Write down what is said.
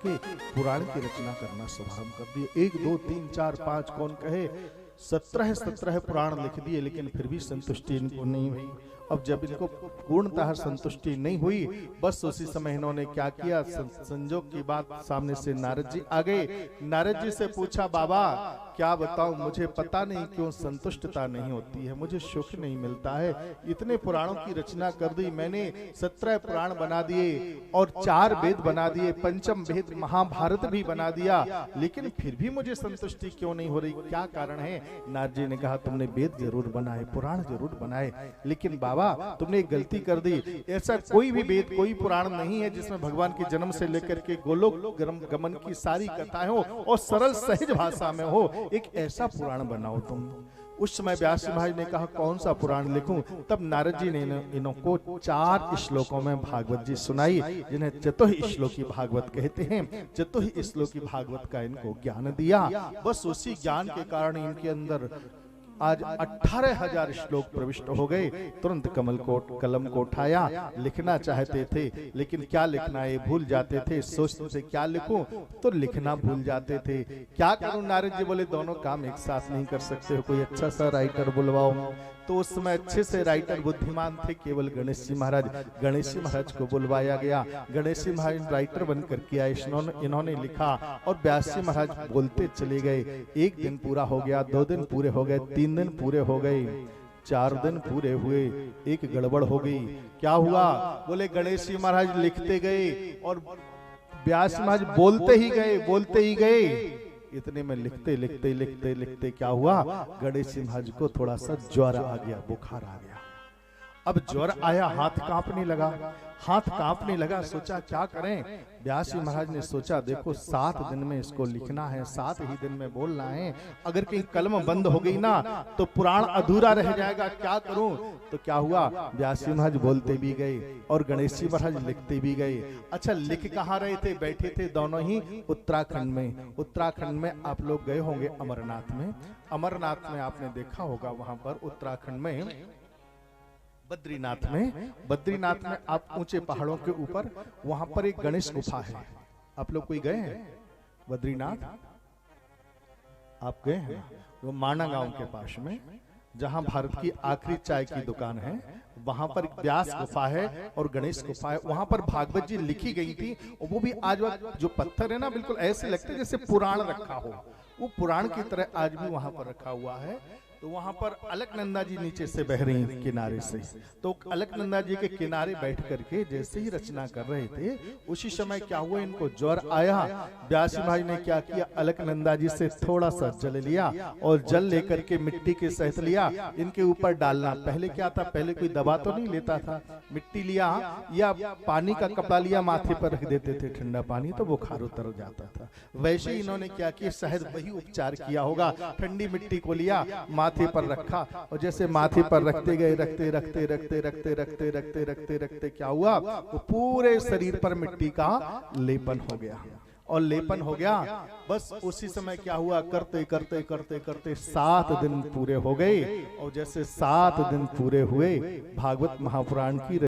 के पुराण की रचना करना शुभारंभ कर दिए। 1 2 3 4 5 कौन कहे 17 पुराण लिख दिए, लेकिन फिर भी संतुष्टि इनको नहीं हुई। अब जब इनको पूर्णतः संतुष्टि नहीं हुई, बस उसी समय इन्होंने क्या किया, संजोग की बात सामने से नारद जी आ गए। नारद जी से पूछा, बाबा क्या बताऊं, मुझे पता नहीं क्यों संतुष्टता नहीं होती है, मुझे सुख नहीं मिलता है। इतने पुराणों की रचना कर दी मैंने, 17 पुराण बना दिए और 4 वेद बना दिए, पंचम वेद महाभारत भी बना दिया, लेकिन फिर भी मुझे संतुष्टि क्यों नहीं हो रही, क्या कारण है? नारद जी ने कहा, तुमने वेद जरूर बनाए, पुराण जरूर बनाए, लेकिन बाबा तुमने एक गलती कर दी। ऐसा कोई भी वेद, कोई पुराण नहीं है जिसमें भगवान के जन्म से लेकर के गोलोक गमन की सारी कथाएं हो और सरल सहज भाषा में हो। एक ऐसा पुराण बनाओ तुम। उस समय व्यास महाराज ने कहा, कौन सा पुराण लिखूं? तब नारद जी ने इनको 4 श्लोकों में भागवत जी सुनाई, जिन्हें चतुः श्लोकी भागवत कहते हैं। चतुः श्लोकी भागवत का इनको ज्ञान दिया। बस उसी ज्ञान के कारण इनके अंदर आज 18,000 श्लोक प्रविष्ट हो गए। तुरंत कलम को उठाया, लिखना चाहते थे, लेकिन क्या लिखना है भूल जाते थे। सोचते थे क्या लिखूं, तो लिखना भूल जाते थे। क्या करूं? नारद जी बोले, दोनों काम एक साथ नहीं कर सकते हो, कोई अच्छा सा राइटर बुलवाओ। तो उस समय अच्छे से राइटर बुद्धिमान थे केवल गणेश जी महाराज। गणेश जी महाराज को बुलवाया गया। गणेश जी महाराज राइटर बनकर के आए, इन्होंने लिखा और व्यास जी महाराज बोलते चले गए। 1 दिन पूरा हो गया, 2 दिन पूरे हो गए, 3 दिन पूरे हो गए, 4 दिन पूरे हुए, एक गड़बड़ हो गई। क्या हुआ? बोले गणेश जी महाराज लिखते गए और व्यास जी महाराज बोलते ही गए। इतने में लिखते लिखते लिखते लिखते क्या हुआ, गणेश जी महाराज को थोड़ा सा ज्वर आ गया, बुखार आ गया। अब ज्वर आया, हाथ कांपने लगा। सोचा क्या करें? व्यास जी महाराज ने सोचा, देखो 7 दिन में इसको लिखना है, 7 ही दिन में बोलना है। अगर कहीं कलम बंद हो गई ना तो पुराण अधूरा रह जाएगा, क्या करूं? तो क्या हुआ, व्यास जी महाराज बोलते भी गए और गणेश जी महाराज लिखते भी गए। अच्छा, लिख कहाँ रहे थे? बैठे थे दोनों ही उत्तराखंड में। उत्तराखंड में आप लोग गए होंगे अमरनाथ में। अमरनाथ में आपने देखा होगा, वहां पर उत्तराखंड में बद्रीनाथ में आप ऊंचे पहाड़ों के ऊपर, वहां पर एक गणेश गुफा है। आप लोग कोई गए हैं बद्रीनाथ? आप गए हैं? वो माना गांव के पास में, जहां भारत की आखिरी चाय की दुकान है, वहां पर व्यास गुफा है और गणेश गुफा है। वहां पर भागवत जी लिखी गई थी, और वो भी आज जो पत्थर है ना, बिल्कुल ऐसे लगते जैसे पुराण रखा हो। वो पुराण की तरह आज भी वहां पर रखा हुआ है। तो वहां पर अलकनंदा जी नीचे से बह रही हैं किनारे से। तो अलकनंदा जी के किनारे बैठ करके जैसे ही रचना कर रहे थे, उसी समय क्या हुआ, इनको ज्वर आया। व्यास भाई ने क्या किया, अलकनंदा जी से थोड़ा सा जल लिया और जल लेकर के मिट्टी के सहित लिया, इनके ऊपर डालना। पहले क्या था, पहले कोई दवा तो नहीं लेता था, मिट्टी लिया या पानी का कपड़ा लिया, माथे पर रख देते थे, ठंडा पानी, तो बुखार उतर जाता था। वैसे ही इन्होंने क्या किया, शायद वही उपचार किया होगा। ठंडी मिट्टी को लिया, माथे पर रखा, और जैसे माथे पर रखते गए, रखते क्या हुआ, वो पूरे शरीर पर मिट्टी का लेपन हो गया। और लेपन हो गया, बस उसी समय क्या हुआ, करते 7 दिन पूरे हो गए। और जैसे 7 दिन पूरे हुए, भागवत महापुराण की